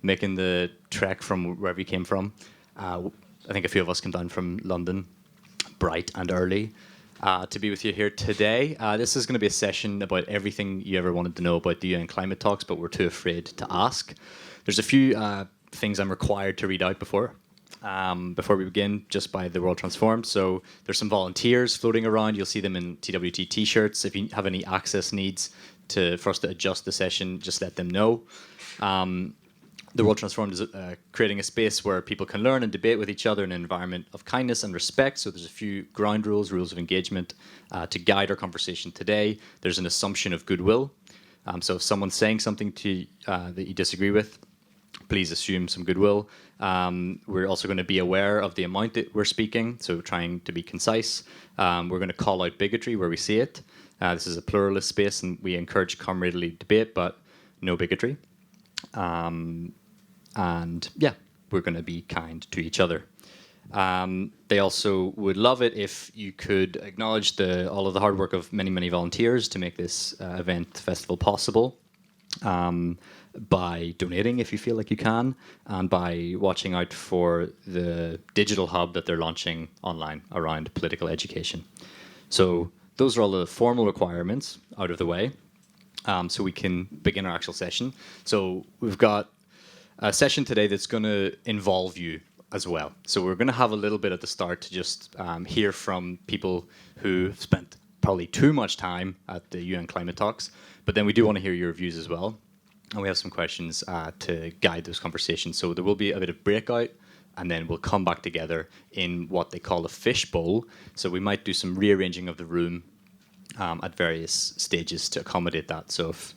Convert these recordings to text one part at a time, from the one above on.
making the trek from wherever you came from. I think a few of us came down from London, bright and early, to be with you here today. This is going to be a session about everything you ever wanted to know about the UN climate talks, but we're too afraid to ask. There's a few things I'm required to read out before we begin, just by the World Transformed. So there's some volunteers floating around. You'll see them in TWT t-shirts. If you have any access needs for us to adjust the session, just let them know. The World Transformed is creating a space where people can learn and debate with each other in an environment of kindness and respect. So there's a few ground rules of engagement to guide our conversation today. There's an assumption of goodwill. So if someone's saying something to you, that you disagree with, please assume some goodwill. We're also going to be aware of the amount that we're speaking, so trying to be concise. We're going to call out bigotry where we see it. This is a pluralist space, and we encourage camaraderie debate, but no bigotry. And yeah, we're going to be kind to each other. They also would love it if you could acknowledge all of the hard work of many, many volunteers to make this festival possible. By donating if you feel like you can, and by watching out for the digital hub that they're launching online around political education. So those are all the formal requirements out of the way, so we can begin our actual session. So we've got a session today that's going to involve you as well. So we're going to have a little bit at the start to just hear from people who spent probably too much time at the UN climate talks, but then we do want to hear your views as well. And we have some questions to guide those conversations. So there will be a bit of breakout, and then we'll come back together in what they call a fishbowl. So we might do some rearranging of the room at various stages to accommodate that. So if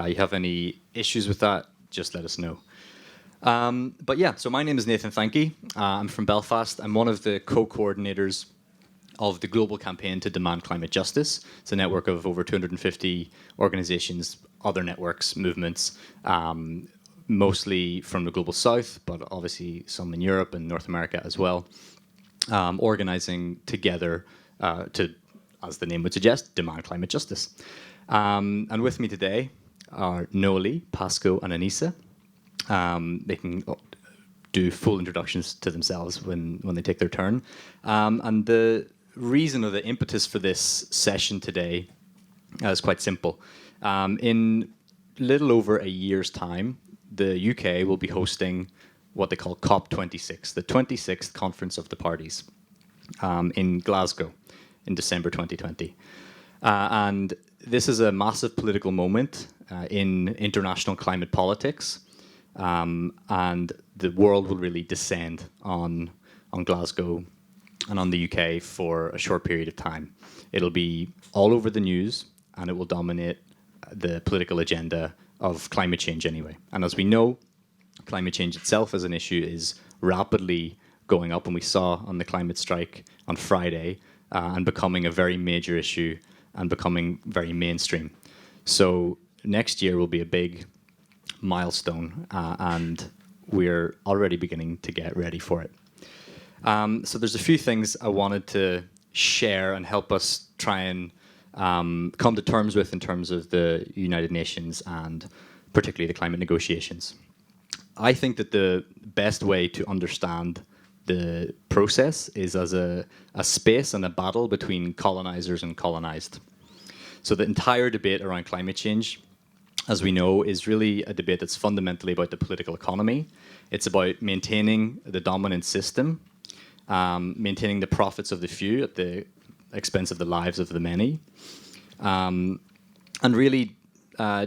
you have any issues with that, just let us know. But yeah, so my name is Thanki. I'm from Belfast. I'm one of the co-coordinators of the global campaign to demand climate justice. It's a network of over 250 organizations, other networks, movements, mostly from the global south, but obviously some in Europe and North America as well, organizing together to, as the name would suggest, demand climate justice. And with me today are Noelie, Pascoe, and Aneesa. They can do full introductions to themselves when they take their turn. And the reason or the impetus for this session today is quite simple. In little over a year's time, the UK will be hosting what they call COP26, the 26th Conference of the Parties, in Glasgow in December 2020. And this is a massive political moment in international climate politics, and the world will really descend on Glasgow and on the UK for a short period of time. It'll be all over the news, and it will dominate the political agenda of climate change anyway. And as we know, climate change itself as an issue is rapidly going up, and we saw on the climate strike on Friday, and becoming a very major issue and becoming very mainstream. So next year will be a big milestone, and we're already beginning to get ready for it. So there's a few things I wanted to share and help us try and come to terms with in terms of the United Nations and particularly the climate negotiations. I think that the best way to understand the process is as a space and a battle between colonizers and colonized. So the entire debate around climate change, as we know, is really a debate that's fundamentally about the political economy. It's about maintaining the dominant system, maintaining the profits of the few at the expense of the lives of the many, and really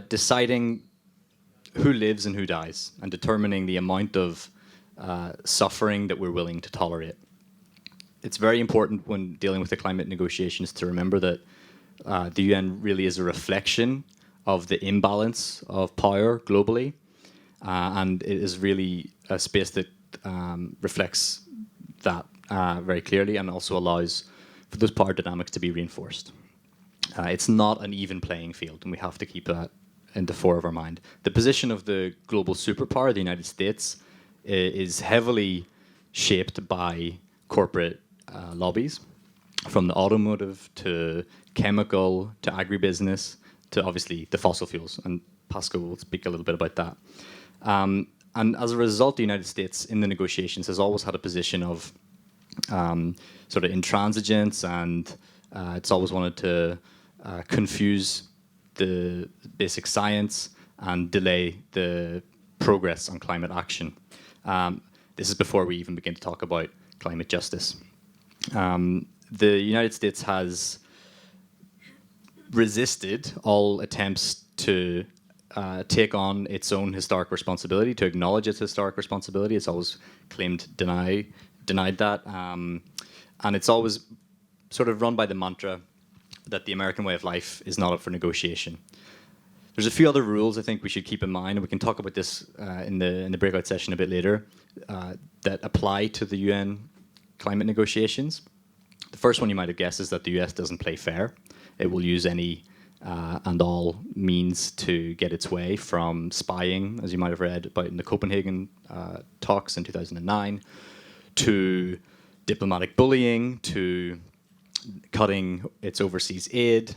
deciding who lives and who dies, and determining the amount of suffering that we're willing to tolerate. It's very important when dealing with the climate negotiations to remember that the UN really is a reflection of the imbalance of power globally, and it is really a space that reflects that very clearly, and also allows for those power dynamics to be reinforced. It's not an even playing field, and we have to keep that in the fore of our mind. The position of the global superpower, the United States, is heavily shaped by corporate lobbies, from the automotive to chemical to agribusiness to obviously the fossil fuels, and Pascoe will speak a little bit about that. And as a result, the United States in the negotiations has always had a position of sort of intransigence, and it's always wanted to confuse the basic science and delay the progress on climate action. This is before we even begin to talk about climate justice. The United States has resisted all attempts to take on its own historic responsibility, to acknowledge its historic responsibility. It's always claimed denied that. And it's always sort of run by the mantra that the American way of life is not up for negotiation. There's a few other rules I think we should keep in mind, and we can talk about this in the breakout session a bit later, that apply to the UN climate negotiations. The first one you might have guessed is that the US doesn't play fair. It will use any and all means to get its way, from spying, as you might have read about in the Copenhagen talks in 2009, to diplomatic bullying, to cutting its overseas aid,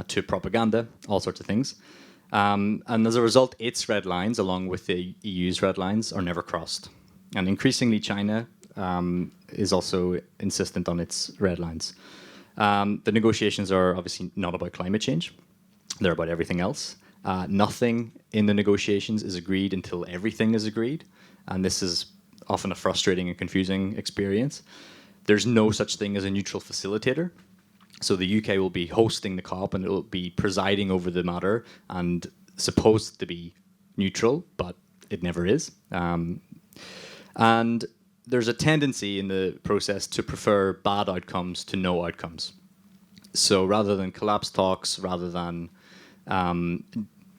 to propaganda, all sorts of things. And as a result, its red lines, along with the EU's red lines, are never crossed. And increasingly, China is also insistent on its red lines. The negotiations are obviously not about climate change. They're about everything else. Nothing in the negotiations is agreed until everything is agreed. And this is often a frustrating and confusing experience. There's no such thing as a neutral facilitator. So the UK will be hosting the COP, and it will be presiding over the matter and supposed to be neutral, but it never is. And there's a tendency in the process to prefer bad outcomes to no outcomes. So rather than collapse talks, rather than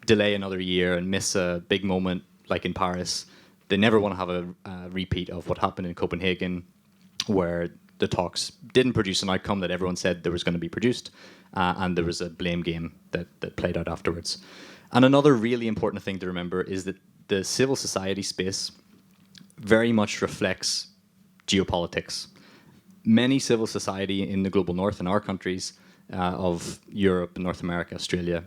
delay another year and miss a big moment like in Paris, they never want to have a repeat of what happened in Copenhagen, where the talks didn't produce an outcome that everyone said there was going to be produced, and there was a blame game that played out afterwards. And another really important thing to remember is that the civil society space very much reflects geopolitics. Many civil society in the global north, in our countries of Europe, North America, Australia,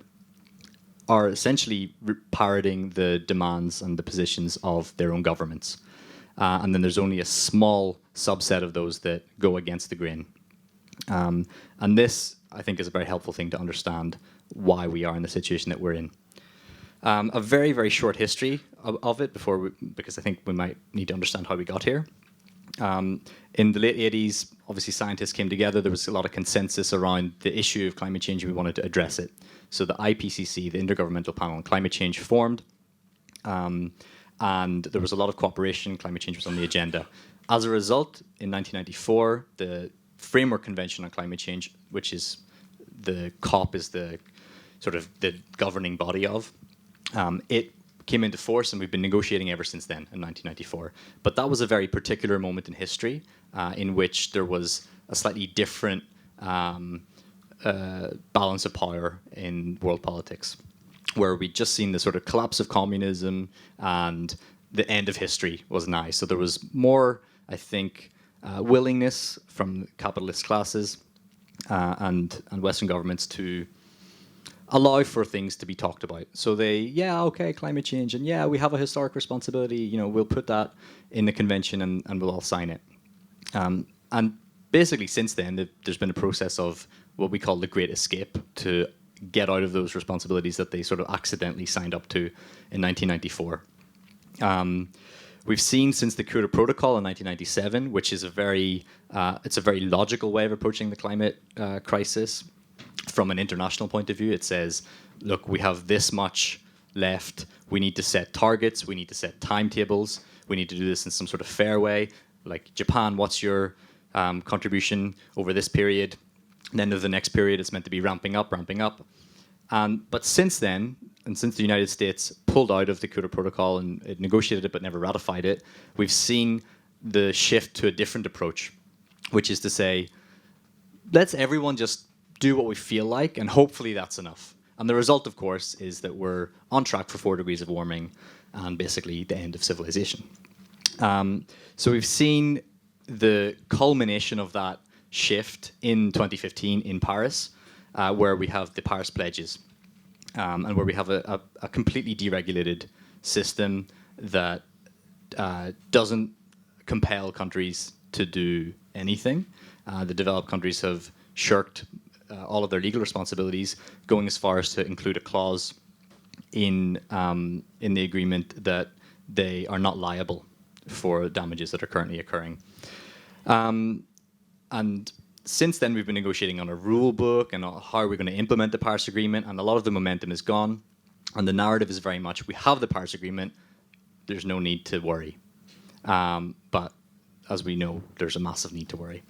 are essentially parroting the demands and the positions of their own governments. And then there's only a small subset of those that go against the grain. And this, I think, is a very helpful thing to understand why we are in the situation that we're in. A very, very short history of it because I think we might need to understand how we got here. In the late 80s, obviously scientists came together. There was a lot of consensus around the issue of climate change, and we wanted to address it. So the IPCC, the Intergovernmental Panel on Climate Change, formed. And there was a lot of cooperation. Climate change was on the agenda. As a result, in 1994, the Framework Convention on Climate Change, which is the COP is the sort of the governing body of, it came into force, and we've been negotiating ever since then in 1994. But that was a very particular moment in history in which there was a slightly different balance of power in world politics, where we'd just seen the sort of collapse of communism and the end of history was nigh. So there was more, I think, willingness from capitalist classes and Western governments to allow for things to be talked about. So okay, climate change, and we have a historic responsibility, we'll put that in the convention and we'll all sign it. And basically since then, there's been a process of what we call the Great Escape, to get out of those responsibilities that they sort of accidentally signed up to in 1994. We've seen since the Kyoto Protocol in 1997, which is it's a very logical way of approaching the climate crisis. From an international point of view, it says, look, we have this much left. We need to set targets. We need to set timetables. We need to do this in some sort of fair way. Like Japan, what's your contribution over this period? And then of the next period, it's meant to be ramping up. But since then, and since the United States pulled out of the Kyoto Protocol and it negotiated it but never ratified it, we've seen the shift to a different approach, which is to say, let's everyone just do what we feel like, and hopefully that's enough. And the result, of course, is that we're on track for 4 degrees of warming and basically the end of civilization. So we've seen the culmination of that shift in 2015 in Paris, where we have the Paris Pledges, and where we have a completely deregulated system that doesn't compel countries to do anything. The developed countries have shirked all of their legal responsibilities, going as far as to include a clause in the agreement that they are not liable for damages that are currently occurring. And since then, we've been negotiating on a rule book and how are we going to implement the Paris Agreement, and a lot of the momentum is gone. And the narrative is very much, we have the Paris Agreement, there's no need to worry. But as we know, there's a massive need to worry.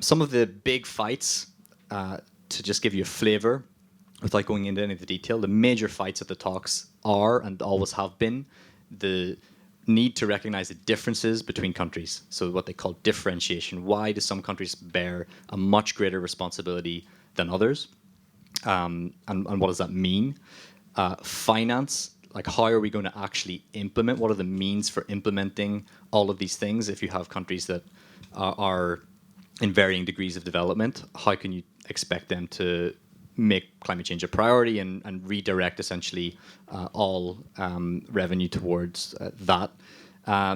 Some of the big fights, to just give you a flavour, without going into any of the detail, the major fights at the talks are, and always have been, the need to recognize the differences between countries. So what they call differentiation. Why do some countries bear a much greater responsibility than others? And what does that mean? Finance, like how are we going to actually implement? What are the means for implementing all of these things? If you have countries that are in varying degrees of development, how can you expect them to make climate change a priority and redirect essentially all revenue towards that.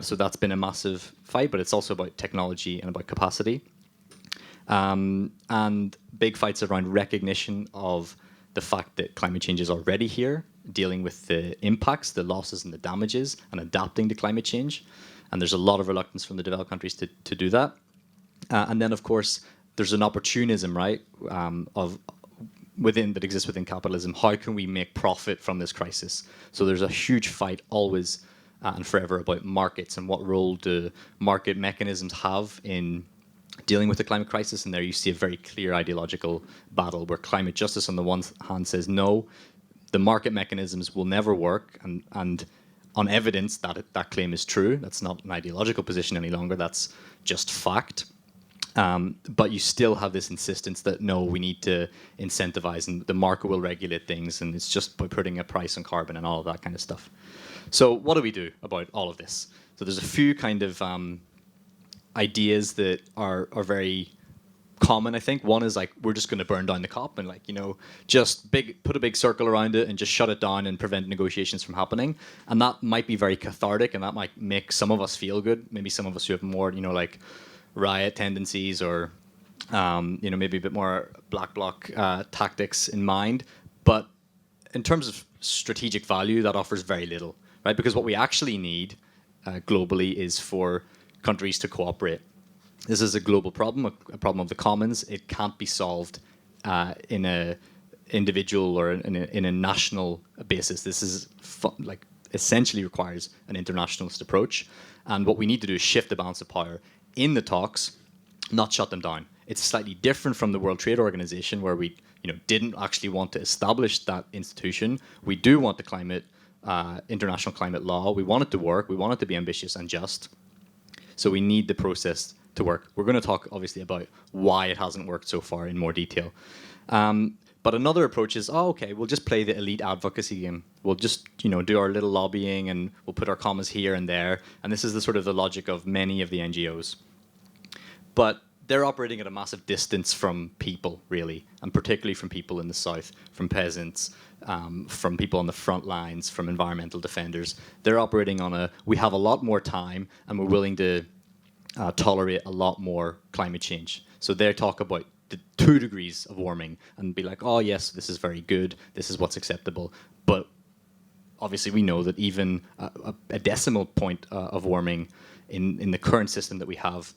So that's been a massive fight, but it's also about technology and about capacity. And big fights around recognition of the fact that climate change is already here, dealing with the impacts, the losses and the damages, and adapting to climate change. And there's a lot of reluctance from the developed countries to do that. And then, of course, there's an opportunism, right, that exists within capitalism. How can we make profit from this crisis? So there's a huge fight always and forever about markets and what role do market mechanisms have in dealing with the climate crisis. And there you see a very clear ideological battle where climate justice on the one hand says, no, the market mechanisms will never work. And on evidence that claim is true. That's not an ideological position any longer. That's just fact. But you still have this insistence that, no, we need to incentivize and the market will regulate things, and it's just by putting a price on carbon and all of that kind of stuff. So what do we do about all of this? So there's a few kind of ideas that are very common, I think. One is like, we're just going to burn down the COP and just put a big circle around it and just shut it down and prevent negotiations from happening. And that might be very cathartic and that might make some of us feel good. Maybe some of us who have more, riot tendencies or maybe a bit more black bloc tactics in mind. But in terms of strategic value, that offers very little, right? Because what we actually need globally is for countries to cooperate. This is a global problem, a problem of the commons. It can't be solved in a individual or in a national basis. This is essentially requires an internationalist approach. And what we need to do is shift the balance of power in the talks, not shut them down. It's slightly different from the World Trade Organization, where we didn't actually want to establish that institution. We do want the international climate law. We want it to work. We want it to be ambitious and just. So we need the process to work. We're going to talk, obviously, about why it hasn't worked so far in more detail. But another approach is, we'll just play the elite advocacy game. We'll just, do our little lobbying and we'll put our commas here and there. And this is the sort of the logic of many of the NGOs. But they're operating at a massive distance from people, really, and particularly from people in the south, from peasants, from people on the front lines, from environmental defenders. They're operating on we have a lot more time and we're willing to tolerate a lot more climate change. So they talk about the 2 degrees of warming and be like, oh, yes, this is very good. This is what's acceptable. But obviously we know that even a decimal point of warming in the current system that we have,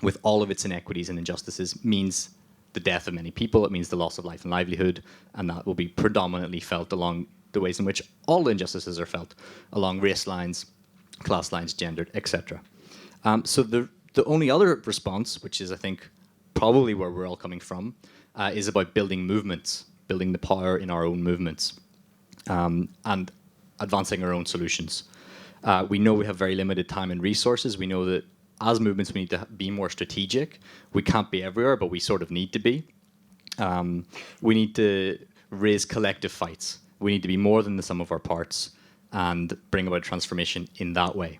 with all of its inequities and injustices, means the death of many people. It means the loss of life and livelihood, and that will be predominantly felt along the ways in which all the injustices are felt, along race lines, class lines, gendered, etc. So the only other response, which is, I think, probably where we're all coming from, is about building movements, building the power in our own movements, and advancing our own solutions. We know we have very limited time and resources. We know that as movements, we need to be more strategic. We can't be everywhere, but we sort of need to be. We need to raise collective fights. We need to be more than the sum of our parts and bring about transformation in that way.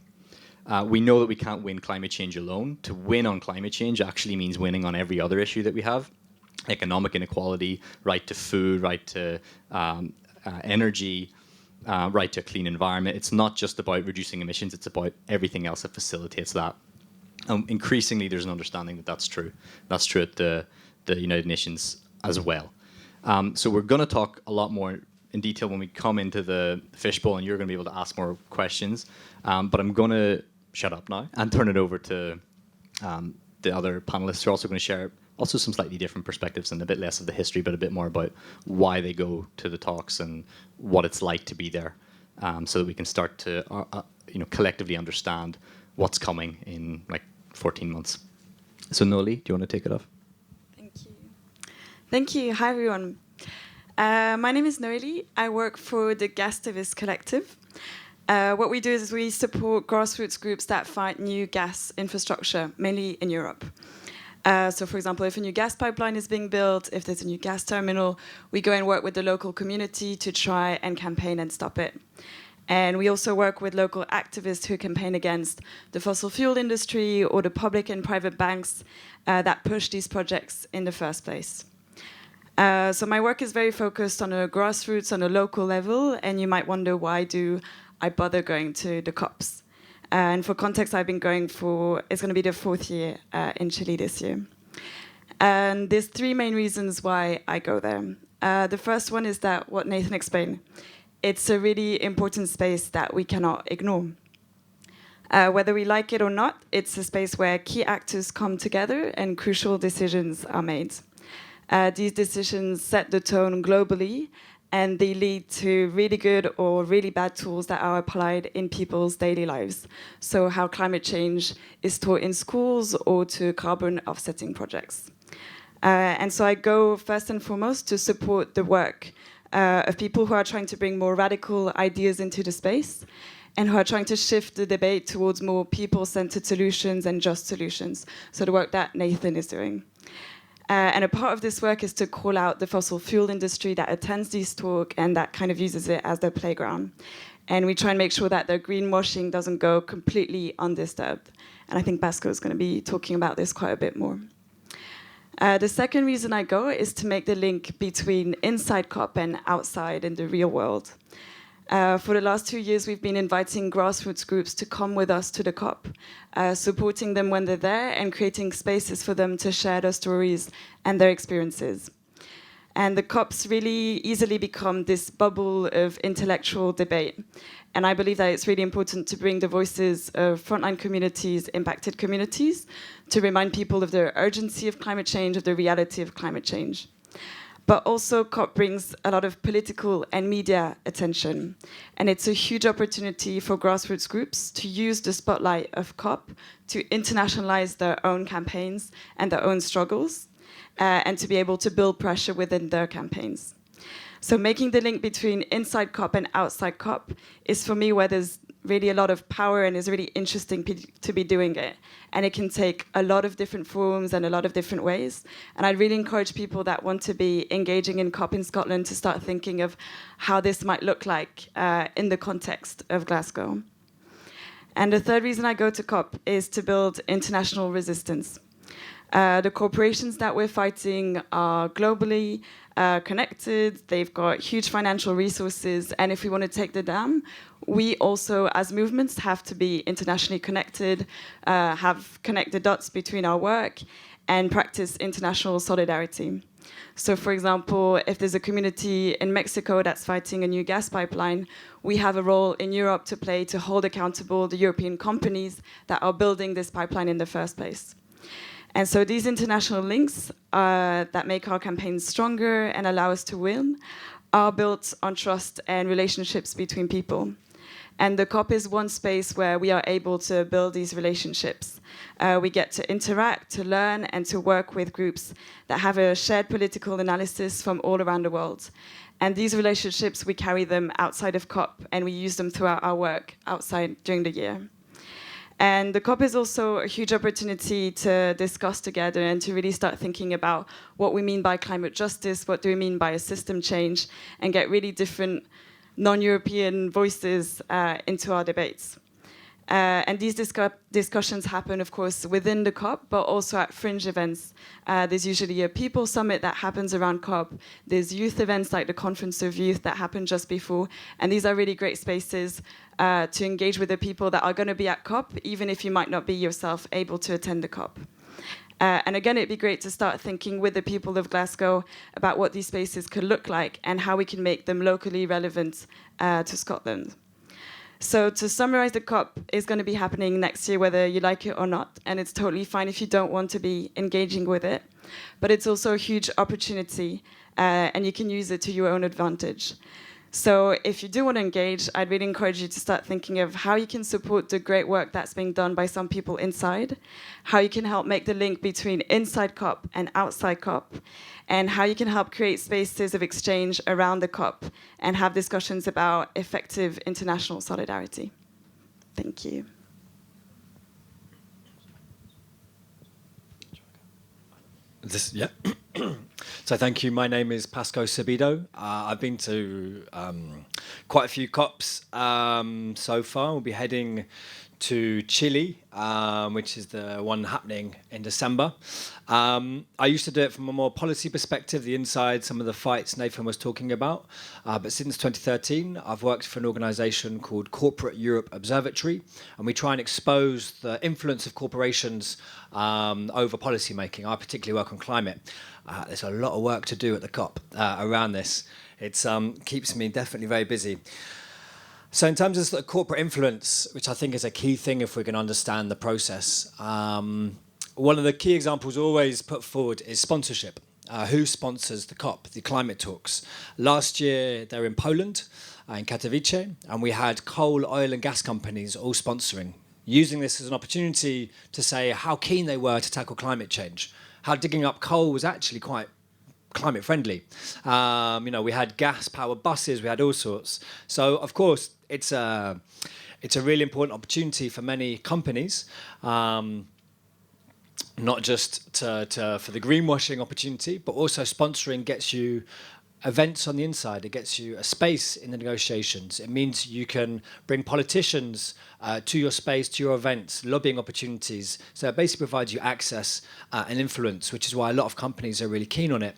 We know that we can't win climate change alone. To win on climate change actually means winning on every other issue that we have. Economic inequality, right to food, right to energy, right to a clean environment. It's not just about reducing emissions, it's about everything else that facilitates that. Increasingly, there's an understanding that that's true. That's true at the United Nations as well. So we're going to talk a lot more in detail when we come into the fishbowl, and you're going to be able to ask more questions. But I'm going to shut up now and turn it over to the other panelists who are also going to share also some slightly different perspectives and a bit less of the history, but a bit more about why they go to the talks and what it's like to be there, so that we can start to collectively understand what's coming in like 14 months. So Noelie, do you want to take it off? Thank you. Thank you. Hi, everyone. My name is Noelie. I work for the Gastavist Collective. What we do is we support grassroots groups that find new gas infrastructure, mainly in Europe. So, for example, if a new gas pipeline is being built, if there's a new gas terminal, we go and work with the local community to try and campaign and stop it. And we also work with local activists who campaign against the fossil fuel industry or the public and private banks that push these projects in the first place. So my work is very focused on a grassroots, on a local level, and you might wonder, why do I bother going to the COPs? And for context, I've been going for, it's going to be the 4th year in Chile this year. And there's 3 main reasons why I go there. The first one is that what Nathan explained. It's a really important space that we cannot ignore. Whether we like it or not, it's a space where key actors come together and crucial decisions are made. These decisions set the tone globally, and they lead to really good or really bad tools that are applied in people's daily lives. So how climate change is taught in schools or to carbon offsetting projects. And so I go first and foremost to support the work of people who are trying to bring more radical ideas into the space and who are trying to shift the debate towards more people-centered solutions and just solutions. So the work that Nathan is doing. And a part of this work is to call out the fossil fuel industry that attends these talks and that kind of uses it as their playground. And we try and make sure that their greenwashing doesn't go completely undisturbed. And I think Pascoe is going to be talking about this quite a bit more. The second reason I go is to make the link between inside COP and outside in the real world. For the last 2 years, we've been inviting grassroots groups to come with us to the COP, supporting them when they're there and creating spaces for them to share their stories and their experiences. And the COPs really easily become this bubble of intellectual debate. And I believe that it's really important to bring the voices of frontline communities, impacted communities, to remind people of the urgency of climate change, of the reality of climate change. But also COP brings a lot of political and media attention. And it's a huge opportunity for grassroots groups to use the spotlight of COP to internationalize their own campaigns and their own struggles, and to be able to build pressure within their campaigns. So making the link between inside COP and outside COP is, for me, where there's really a lot of power and is really interesting to be doing it. And it can take a lot of different forms and a lot of different ways. And I'd really encourage people that want to be engaging in COP in Scotland to start thinking of how this might look like in the context of Glasgow. And the third reason I go to COP is to build international resistance. The corporations that we're fighting are globally connected. They've got huge financial resources. And if we want to take them down, we also, as movements, have to be internationally connected, have connected dots between our work, and practice international solidarity. So, for example, if there's a community in Mexico that's fighting a new gas pipeline, we have a role in Europe to play to hold accountable the European companies that are building this pipeline in the first place. And so these international links that make our campaigns stronger and allow us to win are built on trust and relationships between people. And the COP is one space where we are able to build these relationships. We get to interact, to learn, and to work with groups that have a shared political analysis from all around the world. And these relationships, we carry them outside of COP, and we use them throughout our work outside during the year. And the COP is also a huge opportunity to discuss together and to really start thinking about what we mean by climate justice, what do we mean by a system change, and get really different non-European voices into our debates. And these discussions happen, of course, within the COP, but also at fringe events. There's usually a people summit that happens around COP. There's youth events like the Conference of Youth that happen just before. And these are really great spaces to engage with the people that are going to be at COP, even if you might not be yourself able to attend the COP. And again, it'd be great to start thinking with the people of Glasgow about what these spaces could look like and how we can make them locally relevant to Scotland. So to summarize, the COP is going to be happening next year, whether you like it or not, and it's totally fine if you don't want to be engaging with it. But it's also a huge opportunity, and you can use it to your own advantage. So if you do want to engage, I'd really encourage you to start thinking of how you can support the great work that's being done by some people inside, how you can help make the link between inside COP and outside COP, and how you can help create spaces of exchange around the COP and have discussions about effective international solidarity. Thank you. So thank you. My name is Pascoe Sabido. I've been to quite a few COPs so far. We'll be heading to Chile, which is the one happening in December. I used to do it from a more policy perspective, the inside, some of the fights Nathan was talking about. But since 2013, I've worked for an organisation called Corporate Europe Observatory, and we try and expose the influence of corporations over policy making. I particularly work on climate. There's a lot of work to do at the COP around this. It keeps me definitely very busy. So in terms of sort of corporate influence, which I think is a key thing if we can understand the process, one of the key examples always put forward is sponsorship. Who sponsors the COP, the climate talks? Last year, they were in Poland, in Katowice, and we had coal, oil and gas companies all sponsoring, using this as an opportunity to say how keen they were to tackle climate change, how digging up coal was actually quite climate friendly. We had gas-powered buses, we had all sorts. So, of course, it's a really important opportunity for many companies, not just for the greenwashing opportunity, but also sponsoring gets you events on the inside. It gets you a space in the negotiations. It means you can bring politicians to your space, to your events, lobbying opportunities. So it basically provides you access and influence, which is why a lot of companies are really keen on it.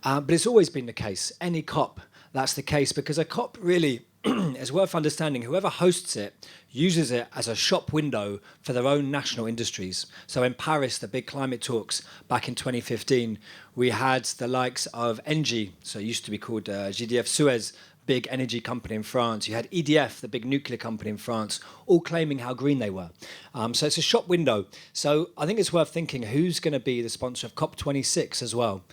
But it's always been the case. Any COP, that's the case, because a COP really is worth understanding. Whoever hosts it uses it as a shop window for their own national industries. So in Paris, the big climate talks back in 2015, we had the likes of Engie, so it used to be called GDF Suez, big energy company in France. You had EDF, the big nuclear company in France, all claiming how green they were. So it's a shop window. So I think it's worth thinking, who's going to be the sponsor of COP26 as well?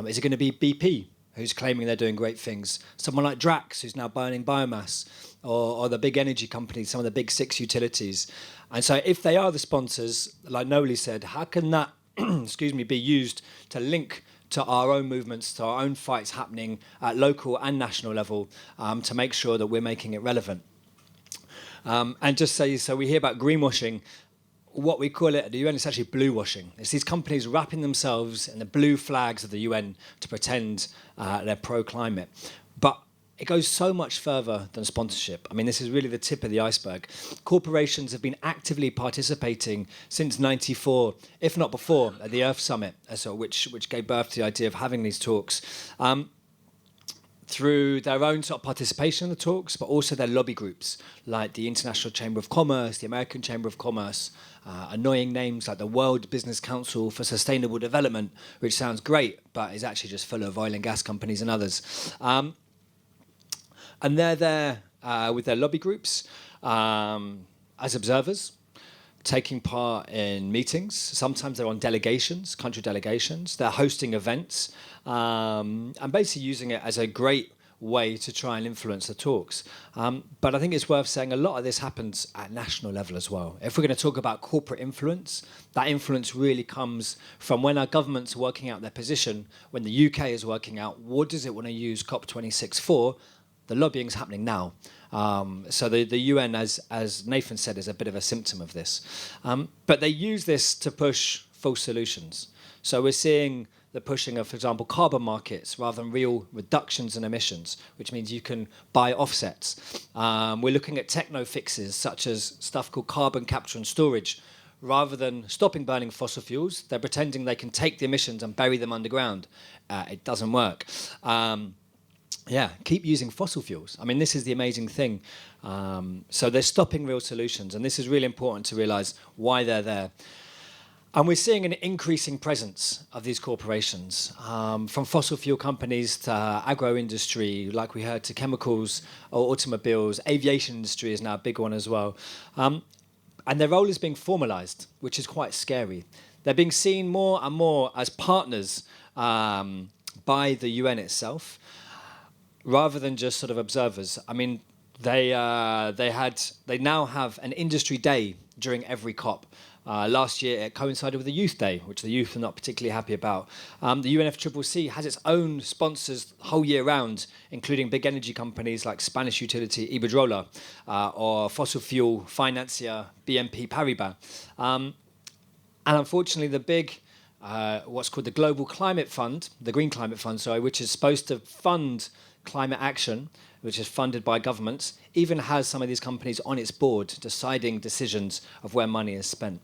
Is it going to be BP, who's claiming they're doing great things? Someone like Drax, who's now burning biomass, or the big energy companies, some of the big 6 utilities. And so if they are the sponsors, like Noelie said, how can that be used to link to our own movements, to our own fights happening at local and national level, to make sure that we're making it relevant? And just say, so we hear about greenwashing. What we call it at the UN is actually blue washing. It's these companies wrapping themselves in the blue flags of the UN to pretend they're pro-climate. But it goes so much further than sponsorship. I mean, this is really the tip of the iceberg. Corporations have been actively participating since '94, if not before, at the Earth Summit, which gave birth to the idea of having these talks. Through their own sort of participation in the talks, but also their lobby groups, like the International Chamber of Commerce, the American Chamber of Commerce, annoying names like the World Business Council for Sustainable Development, which sounds great, but is actually just full of oil and gas companies and others. And they're there with their lobby groups as observers, taking part in meetings. Sometimes they're on delegations, country delegations. They're hosting events and basically using it as a great way to try and influence the talks. But I think it's worth saying a lot of this happens at national level as well. If we're going to talk about corporate influence, that influence really comes from when our governments are working out their position, when the UK is working out what does it want to use COP26 for. The lobbying's happening now. So the UN, as Nathan said, is a bit of a symptom of this. But they use this to push false solutions. So we're seeing the pushing of, for example, carbon markets rather than real reductions in emissions, which means you can buy offsets. We're looking at techno fixes, such as stuff called carbon capture and storage. Rather than stopping burning fossil fuels, they're pretending they can take the emissions and bury them underground. It doesn't work. Keep using fossil fuels. I mean, this is the amazing thing. So they're stopping real solutions, and this is really important to realise why they're there. And we're seeing an increasing presence of these corporations, from fossil fuel companies to agro-industry, like we heard, to chemicals or automobiles. Aviation industry is now a big one as well. And their role is being formalised, which is quite scary. They're being seen more and more as partners by the UN itself, rather than just sort of observers. I mean, they now have an industry day during every COP. Last year it coincided with the Youth Day, which the youth are not particularly happy about. The UNFCCC has its own sponsors the whole year round, including big energy companies like Spanish utility Iberdrola or fossil fuel financier BNP Paribas. And unfortunately, the big, what's called the Global Climate Fund, the Green Climate Fund, sorry, which is supposed to fund climate action, which is funded by governments, even has some of these companies on its board deciding decisions of where money is spent.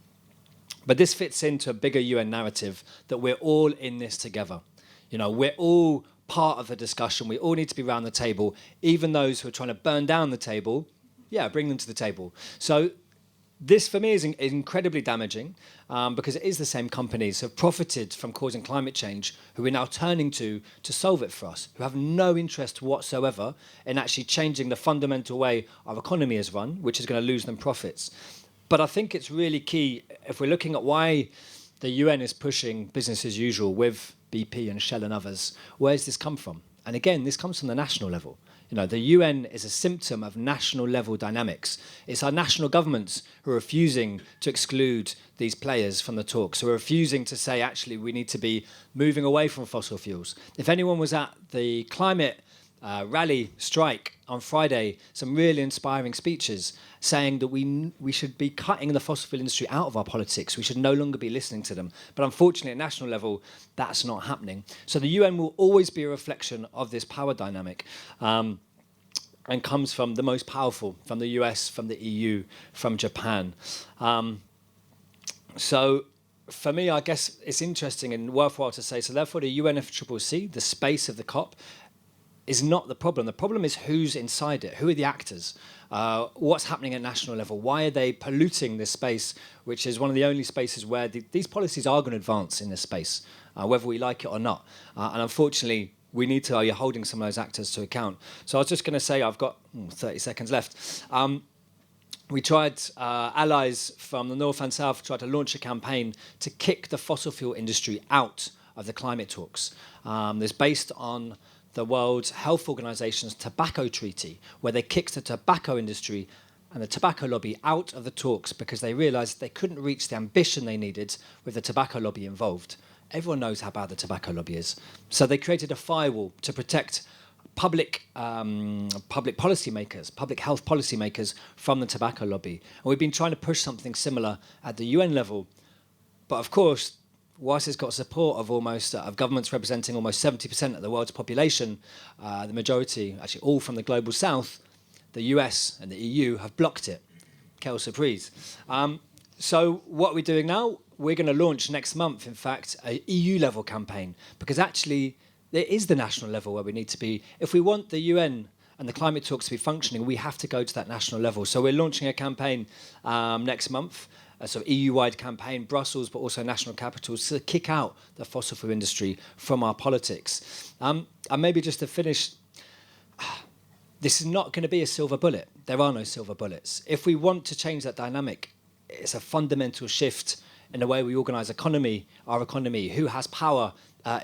But this fits into a bigger UN narrative that we're all in this together. You know, we're all part of the discussion. We all need to be around the table. Even those who are trying to burn down the table, bring them to the table. So this, for me, is incredibly damaging because it is the same companies who have profited from causing climate change who we're now turning to solve it for us, who have no interest whatsoever in actually changing the fundamental way our economy is run, which is going to lose them profits. But I think it's really key, if we're looking at why the UN is pushing business as usual with BP and Shell and others, where does this come from? And again, this comes from the national level. You know, the UN is a symptom of national level dynamics. It's our national governments who are refusing to exclude these players from the talks, who are refusing to say, actually, we need to be moving away from fossil fuels. If anyone was at the climate rally strike on Friday, some really inspiring speeches saying that we should be cutting the fossil fuel industry out of our politics. We should no longer be listening to them. But unfortunately, at national level, that's not happening. So the UN will always be a reflection of this power dynamic and comes from the most powerful, from the US, from the EU, from Japan. So for me, I guess it's interesting and worthwhile to say, so therefore the UNFCCC, the space of the COP, is not the problem. The problem is who's inside it. Who are the actors? What's happening at national level? Why are they polluting this space, which is one of the only spaces where these policies are going to advance in this space, whether we like it or not. And unfortunately, we need to be holding some of those actors to account. So I was just going to say, I've got 30 seconds left. We tried, allies from the North and South tried to launch a campaign to kick the fossil fuel industry out of the climate talks. This based on the World Health Organization's tobacco treaty, where they kicked the tobacco industry and the tobacco lobby out of the talks because they realized they couldn't reach the ambition they needed with the tobacco lobby involved. Everyone knows how bad the tobacco lobby is. So they created a firewall to protect public policymakers, public health policymakers from the tobacco lobby. And we've been trying to push something similar at the UN level. But of course, whilst it's got support of of governments representing almost 70% of the world's population, the majority, actually all from the global south, the US and the EU have blocked it. Quelle surprise. So what we're doing now, we're going to launch next month, in fact, a EU-level campaign, because actually it is the national level where we need to be. If we want the UN and the climate talks to be functioning, we have to go to that national level. So we're launching a campaign next month, a sort of EU-wide campaign, Brussels, but also national capitals, to kick out the fossil fuel industry from our politics. And maybe just to finish, this is not going to be a silver bullet. There are no silver bullets. If we want to change that dynamic, it's a fundamental shift in the way we organise our economy, who has power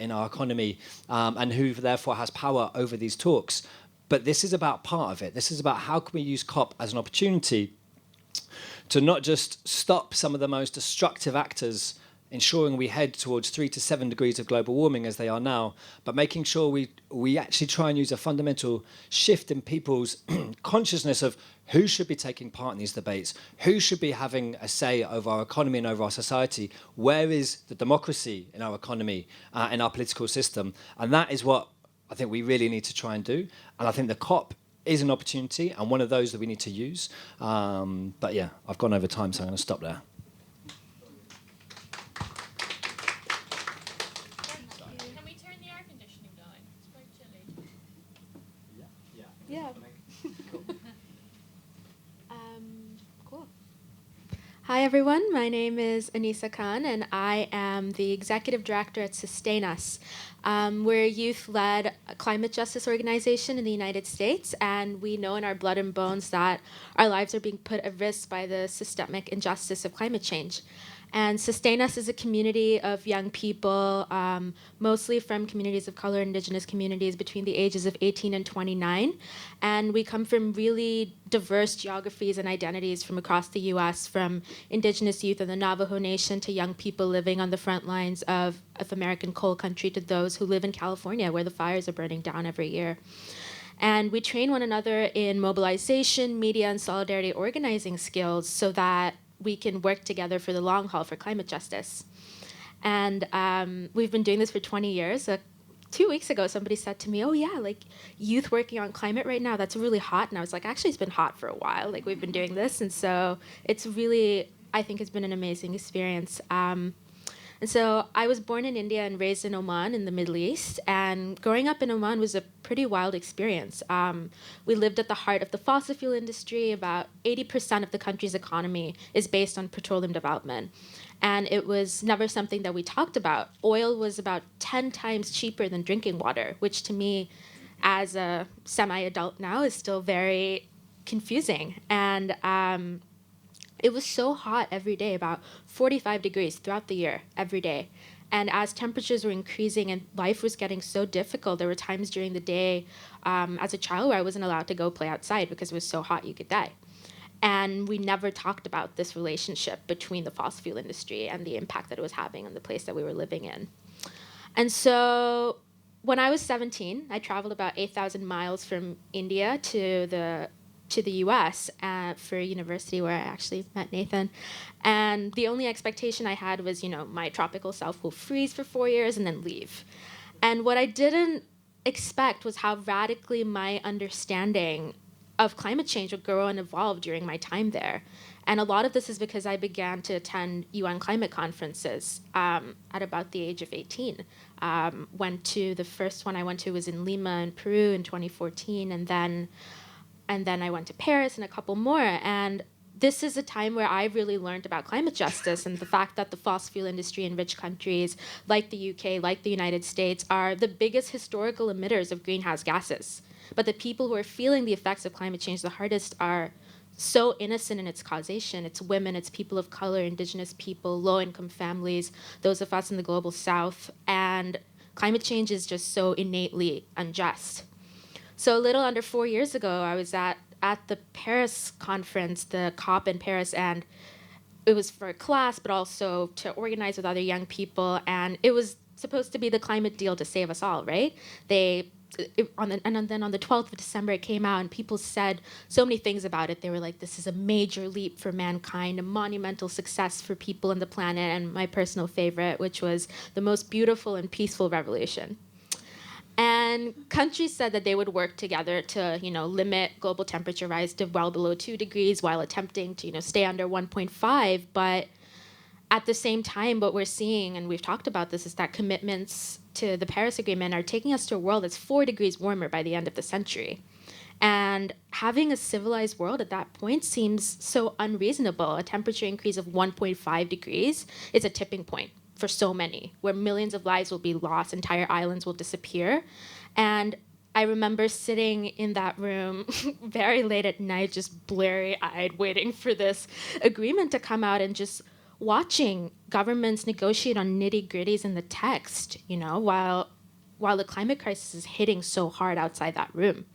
in our economy, and who therefore has power over these talks. But this is about part of it. This is about how can we use COP as an opportunity to not just stop some of the most destructive actors ensuring we head towards 3 to 7 degrees of global warming as they are now, but making sure we actually try and use a fundamental shift in people's consciousness of who should be taking part in these debates, who should be having a say over our economy and over our society, where is the democracy in our economy, in our political system. And that is what I think we really need to try and do. And I think the COP is an opportunity and one of those that we need to use. But yeah, I've gone over time, so I'm going to stop there. Can we turn the air conditioning down? It's quite chilly. Yeah. Cool. Hi, everyone. My name is Aneesa Khan, and I am the Executive Director at Sustain Us. We're a youth-led climate justice organization in the United States, and we know in our blood and bones that our lives are being put at risk by the systemic injustice of climate change. And Sustain Us is a community of young people, mostly from communities of color, indigenous communities between the ages of 18 and 29. And we come from really diverse geographies and identities from across the US, from indigenous youth of the Navajo Nation to young people living on the front lines of American coal country to those who live in California, where the fires are burning down every year. And we train one another in mobilization, media, and solidarity organizing skills so that we can work together for the long haul for climate justice. And we've been doing this for 20 years. 2 weeks ago, somebody said to me, oh yeah, like youth working on climate right now, that's really hot. And I was like, actually, it's been hot for a while. Like we've been doing this. And so it's really, I think it's been an amazing experience. And so I was born in India and raised in Oman in the Middle East. And growing up in Oman was a pretty wild experience. We lived at the heart of the fossil fuel industry. About 80% of the country's economy is based on petroleum development. And it was never something that we talked about. Oil was about 10 times cheaper than drinking water, which to me, as a semi-adult now, is still very confusing. And it was so hot every day, about 45 degrees throughout the year, every day. And as temperatures were increasing and life was getting so difficult, there were times during the day as a child where I wasn't allowed to go play outside because it was so hot you could die. And we never talked about this relationship between the fossil fuel industry and the impact that it was having on the place that we were living in. And so when I was 17, I traveled about 8,000 miles from India to the US for university, where I actually met Nathan. And the only expectation I had was, my tropical self will freeze for 4 years and then leave. And what I didn't expect was how radically my understanding of climate change would grow and evolve during my time there. And a lot of this is because I began to attend UN climate conferences at about the age of 18. The first one I went to was in Lima in Peru in 2014, and then I went to Paris and a couple more. And this is a time where I really learned about climate justice and the fact that the fossil fuel industry in rich countries like the UK, like the United States, are the biggest historical emitters of greenhouse gases. But the people who are feeling the effects of climate change the hardest are so innocent in its causation. It's women, it's people of color, indigenous people, low-income families, those of us in the global south. And climate change is just so innately unjust. So a little under 4 years ago, I was at the Paris conference, the COP in Paris, and it was for a class, but also to organize with other young people. And it was supposed to be the climate deal to save us all, right? Then on the 12th of December, it came out, and people said so many things about it. They were like, this is a major leap for mankind, a monumental success for people and the planet, and my personal favorite, which was the most beautiful and peaceful revolution. And countries said that they would work together to, limit global temperature rise to well below 2 degrees while attempting to, stay under 1.5. But at the same time, what we're seeing, and we've talked about this, is that commitments to the Paris Agreement are taking us to a world that's 4 degrees warmer by the end of the century. And having a civilized world at that point seems so unreasonable. A temperature increase of 1.5 degrees is a tipping point for so many, where millions of lives will be lost, entire islands will disappear. And I remember sitting in that room very late at night, just blurry-eyed, waiting for this agreement to come out and just watching governments negotiate on nitty-gritties in the text, while the climate crisis is hitting so hard outside that room.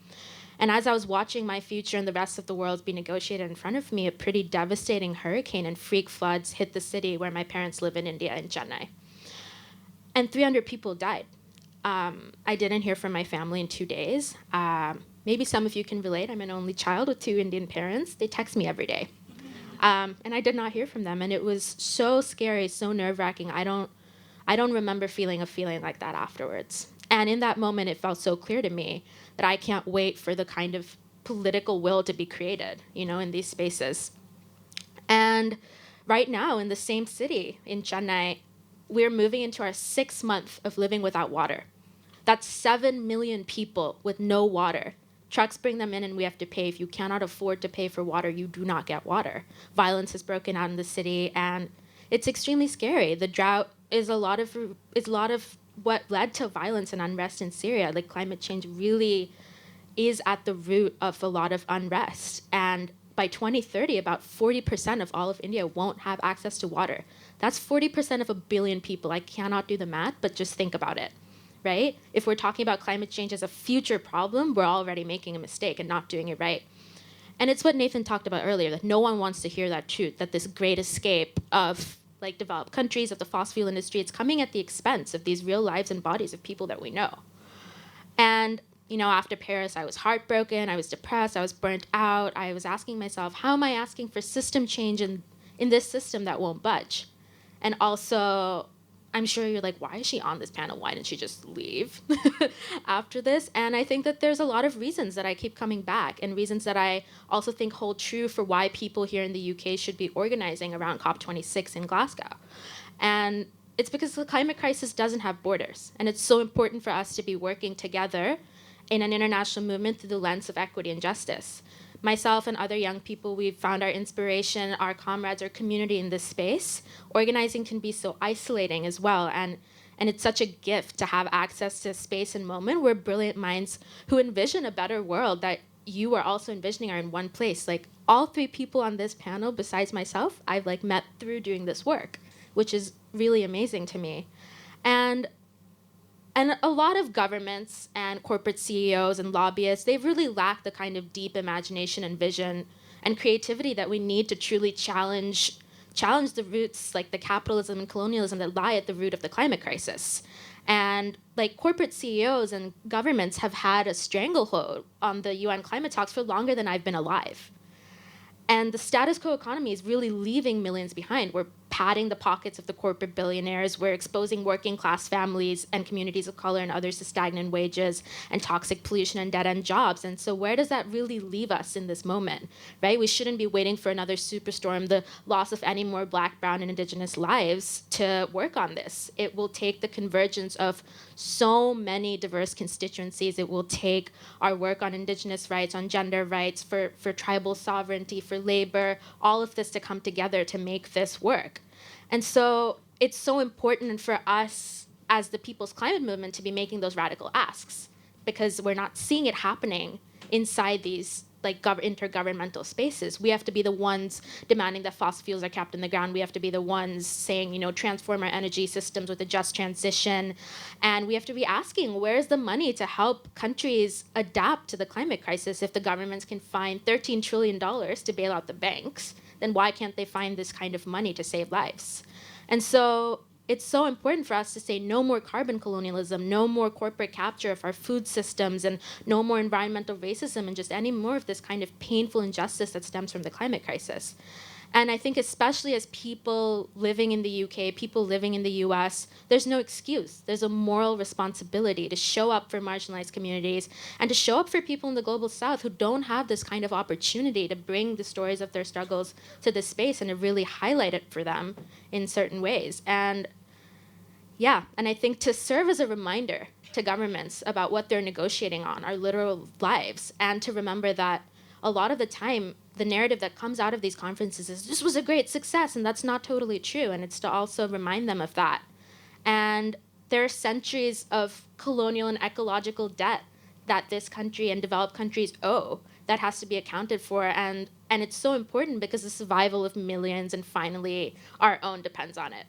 And as I was watching my future and the rest of the world be negotiated in front of me, a pretty devastating hurricane and freak floods hit the city where my parents live in India, in Chennai. And 300 people died. I didn't hear from my family in 2 days. Maybe some of you can relate. I'm an only child with 2 Indian parents. They text me every day. And I did not hear from them. And it was so scary, so nerve-wracking. I don't remember feeling a feeling like that afterwards. And in that moment, it felt so clear to me that I can't wait for the kind of political will to be created, in these spaces. And right now, in the same city, in Chennai, we're moving into our 6th month of living without water. That's 7 million people with no water. Trucks bring them in and we have to pay. If you cannot afford to pay for water, you do not get water. Violence has broken out in the city, and it's extremely scary. The drought is a lot of what led to violence and unrest in Syria. Like, climate change really is at the root of a lot of unrest. And by 2030, about 40% of all of India won't have access to water. That's 40% of 1 billion people. I cannot do the math, but just think about it, right? If we're talking about climate change as a future problem, we're already making a mistake and not doing it right. And it's what Nathan talked about earlier, that no one wants to hear that truth, that this great escape of developed countries, of the fossil fuel industry, it's coming at the expense of these real lives and bodies of people that we know. And, after Paris, I was heartbroken, I was depressed, I was burnt out. I was asking myself, how am I asking for system change in this system that won't budge? And also, I'm sure you're like, why is she on this panel? Why didn't she just leave after this? And I think that there's a lot of reasons that I keep coming back, and reasons that I also think hold true for why people here in the UK should be organizing around COP26 in Glasgow. And it's because the climate crisis doesn't have borders. And it's so important for us to be working together in an international movement through the lens of equity and justice. Myself and other young people, we've found our inspiration, our comrades, our community in this space. Organizing can be so isolating as well, and it's such a gift to have access to a space and moment where brilliant minds who envision a better world that you are also envisioning are in one place. Like, all 3 people on this panel, besides myself, I've met through doing this work, which is really amazing to me. And a lot of governments and corporate CEOs and lobbyists, they really lack the kind of deep imagination and vision and creativity that we need to truly challenge the roots, like the capitalism and colonialism that lie at the root of the climate crisis. And corporate CEOs and governments have had a stranglehold on the UN climate talks for longer than I've been alive. And the status quo economy is really leaving millions behind. We're padding the pockets of the corporate billionaires. We're exposing working class families and communities of color and others to stagnant wages and toxic pollution and dead-end jobs. And so where does that really leave us in this moment, right? We shouldn't be waiting for another superstorm, the loss of any more Black, Brown, and Indigenous lives to work on this. It will take the convergence of so many diverse constituencies. It will take our work on Indigenous rights, on gender rights, for tribal sovereignty, for labor, all of this to come together to make this work. And so it's so important for us as the People's Climate Movement to be making those radical asks, because we're not seeing it happening inside these intergovernmental spaces. We have to be the ones demanding that fossil fuels are kept in the ground. We have to be the ones saying, transform our energy systems with a just transition. And we have to be asking, where's the money to help countries adapt to the climate crisis? If the governments can find $13 trillion to bail out the banks, then why can't they find this kind of money to save lives? And so it's so important for us to say no more carbon colonialism, no more corporate capture of our food systems, and no more environmental racism, and just any more of this kind of painful injustice that stems from the climate crisis. And I think especially as people living in the UK, people living in the US, there's no excuse. There's a moral responsibility to show up for marginalized communities and to show up for people in the global south who don't have this kind of opportunity to bring the stories of their struggles to this space and to really highlight it for them in certain ways. And I think to serve as a reminder to governments about what they're negotiating on, our literal lives, and to remember that a lot of the time, the narrative that comes out of these conferences is this was a great success, and that's not totally true. And it's to also remind them of that. And there are centuries of colonial and ecological debt that this country and developed countries owe that has to be accounted for. And it's so important because the survival of millions and finally our own depends on it.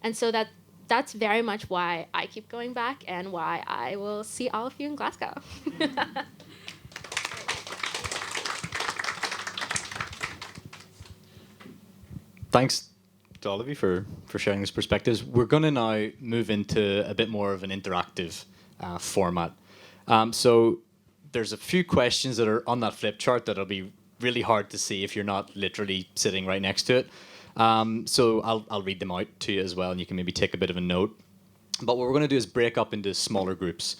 And so that's very much why I keep going back and why I will see all of you in Glasgow. Thanks to all of you for sharing these perspectives. We're going to now move into a bit more of an interactive format. So there's a few questions that are on that flip chart that'll be really hard to see if you're not literally sitting right next to it. So I'll read them out to you as well, and you can maybe take a bit of a note. But what we're going to do is break up into smaller groups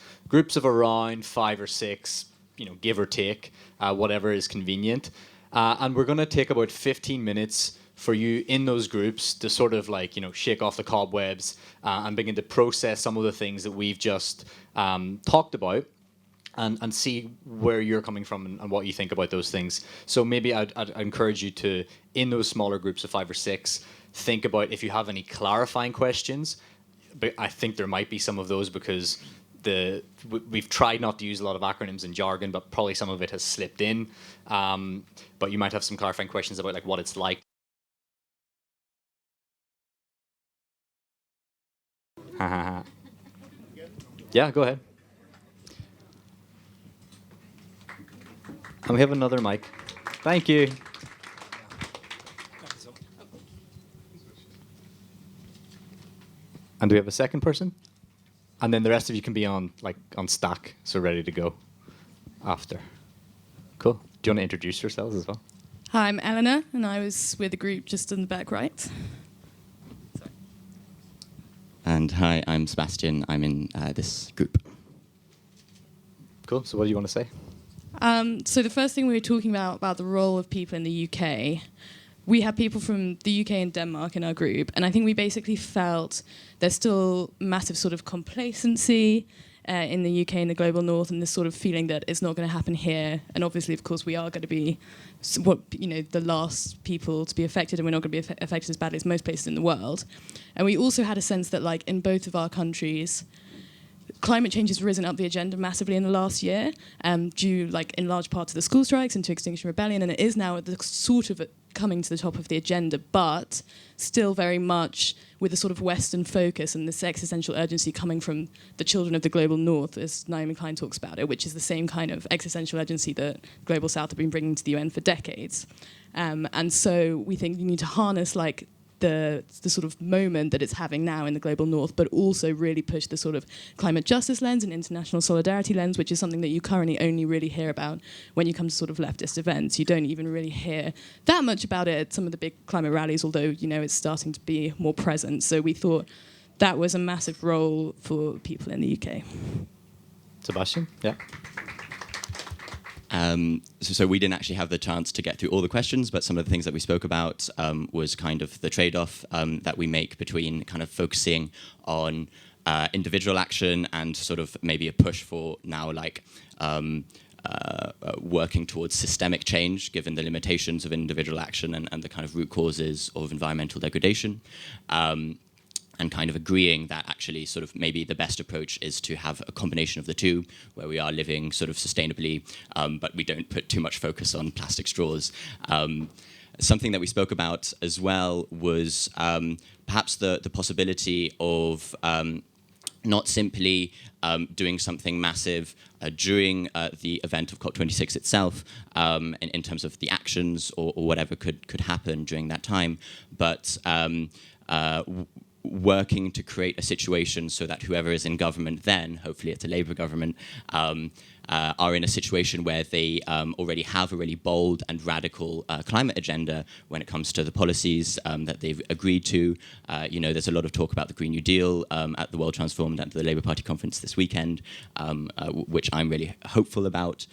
of around 5 or 6, give or take, whatever is convenient. And we're going to take about 15 minutes for you in those groups to sort of shake off the cobwebs and begin to process some of the things that we've just talked about. And see where you're coming from and what you think about those things. So maybe I'd encourage you to, in those smaller groups of 5 or 6, think about if you have any clarifying questions. But I think there might be some of those because we've tried not to use a lot of acronyms and jargon, but probably some of it has slipped in. But you might have some clarifying questions about what it's like. Yeah, go ahead. And we have another mic. Thank you. And do we have a second person? And then the rest of you can be on stack, so ready to go after. Cool. Do you want to introduce yourselves as well? Hi, I'm Eleanor, and I was with the group just in the back right. And hi, I'm Sebastian. I'm in this group. Cool. So what do you want to say? So the first thing we were talking about the role of people in the UK, we have people from the UK and Denmark in our group, and I think we basically felt there's still massive sort of complacency in the UK and the global north, and this sort of feeling that it's not going to happen here. And obviously, of course, we are going to be the last people to be affected, and we're not going to be affected as badly as most places in the world. And we also had a sense that, in both of our countries, climate change has risen up the agenda massively in the last year, due, in large part to the school strikes and to Extinction Rebellion, and it is now at the sort of coming to the top of the agenda, but still very much with a sort of Western focus and this existential urgency coming from the children of the global north, as Naomi Klein talks about it, which is the same kind of existential urgency that global south have been bringing to the UN for decades. And so we think you need to harness the sort of moment that it's having now in the global north, but also really push the sort of climate justice lens and international solidarity lens, which is something that you currently only really hear about when you come to sort of leftist events. You don't even really hear that much about it at some of the big climate rallies, although, it's starting to be more present. So we thought that was a massive role for people in the UK. Sebastian? Yeah. So we didn't actually have the chance to get through all the questions, but some of the things that we spoke about was kind of the trade-off that we make between kind of focusing on individual action and sort of maybe a push for now working towards systemic change, given the limitations of individual action and the kind of root causes of environmental degradation. And kind of agreeing that actually sort of maybe the best approach is to have a combination of the two, where we are living sort of sustainably, but we don't put too much focus on plastic straws. Something that we spoke about as well was perhaps the possibility of not simply doing something massive during the event of COP26 itself, in terms of the actions or whatever could happen during that time, but working to create a situation so that whoever is in government then, hopefully it's a Labour government, are in a situation where they already have a really bold and radical climate agenda when it comes to the policies that they've agreed to. There's a lot of talk about the Green New Deal at the World Transformed and the Labour Party conference this weekend, which I'm really hopeful about.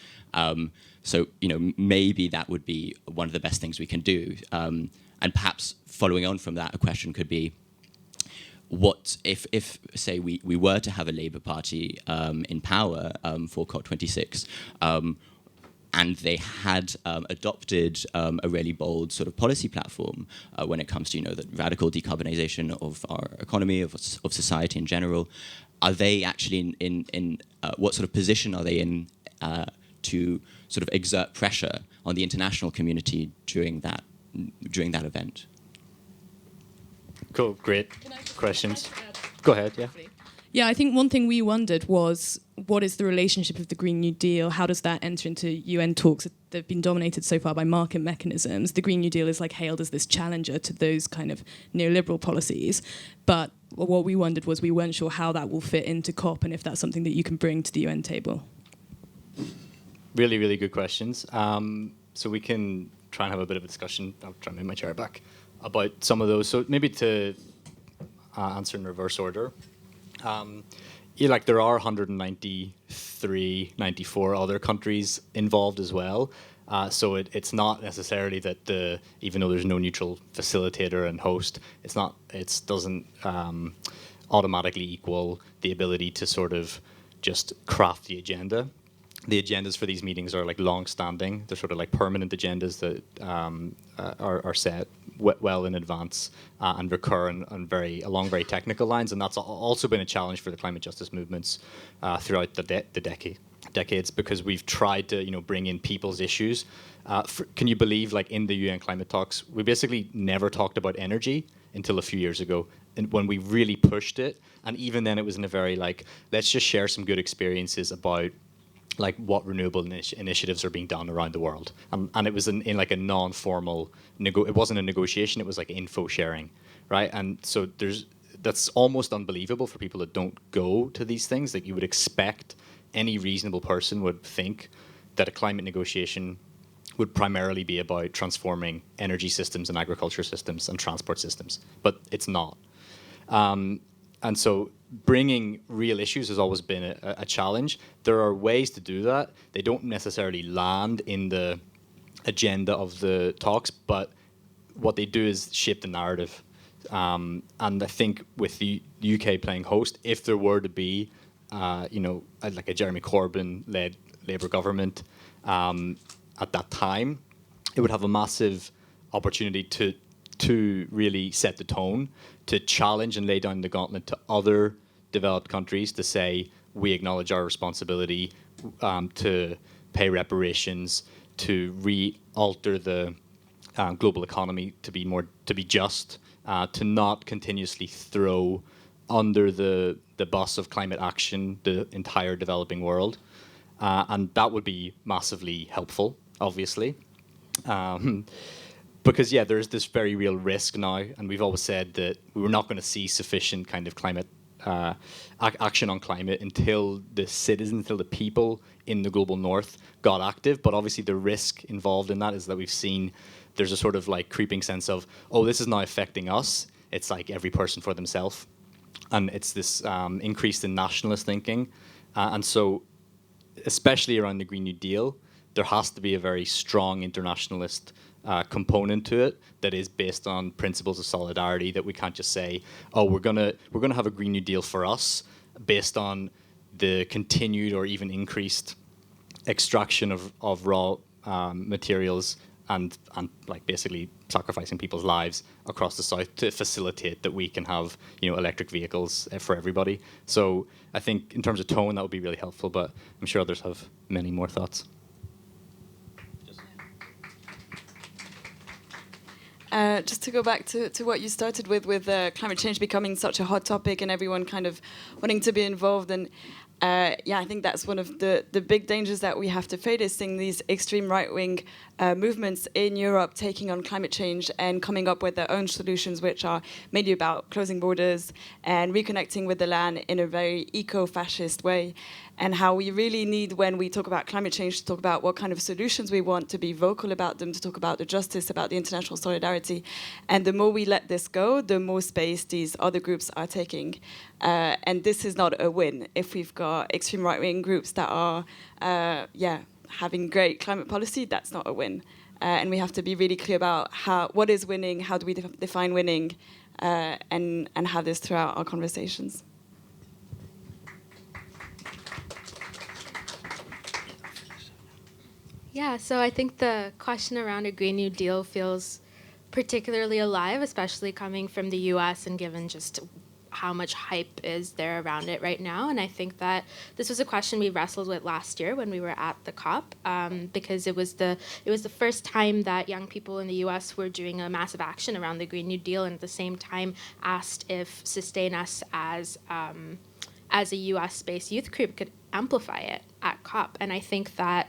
So maybe that would be one of the best things we can do. And perhaps following on from that, a question could be, what if say we were to have a Labour Party in power for COP26, and they had adopted a really bold sort of policy platform when it comes to the radical decarbonisation of our economy, of society in general, are they actually in what sort of position are they in to sort of exert pressure on the international community during that event? Cool, great questions. Go ahead, yeah. Yeah, I think one thing we wondered was, what is the relationship of the Green New Deal? How does that enter into UN talks that have been dominated so far by market mechanisms? The Green New Deal is like hailed as this challenger to those kind of neoliberal policies. But what we wondered was, we weren't sure how that will fit into COP and if that's something that you can bring to the UN table. Really, really good questions. So we can try and have a bit of a discussion. I'll try and move my chair back about some of those. So maybe to answer in reverse order. Like there are 193, 94 other countries involved as well. So it's not necessarily that even though there's no neutral facilitator and host, it doesn't automatically equal the ability to sort of just craft the agenda. The agendas for these meetings are like long-standing. They're sort of like permanent agendas that are set well in advance and recur along very technical lines. And that's also been a challenge for the climate justice movements throughout the decades, because we've tried to bring in people's issues. Can you believe, like in the UN climate talks, we basically never talked about energy until a few years ago, and when we really pushed it. And even then, it was in a very like, let's just share some good experiences about like what renewable initiatives are being done around the world, and it was in like a non-formal it wasn't a negotiation, it was like info sharing, right? And so that's almost unbelievable for people that don't go to these things. That you would expect any reasonable person would think that a climate negotiation would primarily be about transforming energy systems and agriculture systems and transport systems, but it's not. And so bringing real issues has always been a challenge. There are ways to do that. They don't necessarily land in the agenda of the talks, but what they do is shape the narrative. And I think with the UK playing host, if there were to be, like a Jeremy Corbyn-led Labour government at that time, it would have a massive opportunity to really set the tone, to challenge and lay down the gauntlet to other developed countries to say, we acknowledge our responsibility to pay reparations, to re-alter the global economy to be just, to not continuously throw under the bus of climate action the entire developing world. And that would be massively helpful, obviously. Because, yeah, there's this very real risk now, and we've always said that we were not going to see sufficient kind of climate action on climate until the citizens, until the people in the global north got active. But obviously the risk involved in that is that we've seen there's a sort of like creeping sense of, oh, this is now affecting us. It's like every person for themselves. And it's this increase in nationalist thinking. And so, especially around the Green New Deal, there has to be a very strong internationalist component to it that is based on principles of solidarity, that we can't just say, oh, we're gonna have a Green New Deal for us based on the continued or even increased extraction of raw materials and like basically sacrificing people's lives across the south to facilitate that we can have electric vehicles for everybody. So I think in terms of tone that would be really helpful, but I'm sure others have many more thoughts. Just to go back to what you started with climate change becoming such a hot topic and everyone kind of wanting to be involved. And I think that's one of the big dangers that we have to face, is seeing these extreme right-wing movements in Europe taking on climate change and coming up with their own solutions, which are mainly about closing borders and reconnecting with the land in a very eco-fascist way. And how we really need, when we talk about climate change, to talk about what kind of solutions we want, to be vocal about them, to talk about the justice, about the international solidarity. And the more we let this go, the more space these other groups are taking. And this is not a win. If we've got extreme right-wing groups that are, having great climate policy, that's not a win. And we have to be really clear about what is winning, how do we define winning, and have this throughout our conversations. Yeah, so I think the question around a Green New Deal feels particularly alive, especially coming from the US and given just how much hype is there around it right now. And I think that this was a question we wrestled with last year when we were at the COP, because it was the first time that young people in the US were doing a massive action around the Green New Deal, and at the same time asked if Sustain Us as as a US-based youth group, could amplify it at COP. And I think that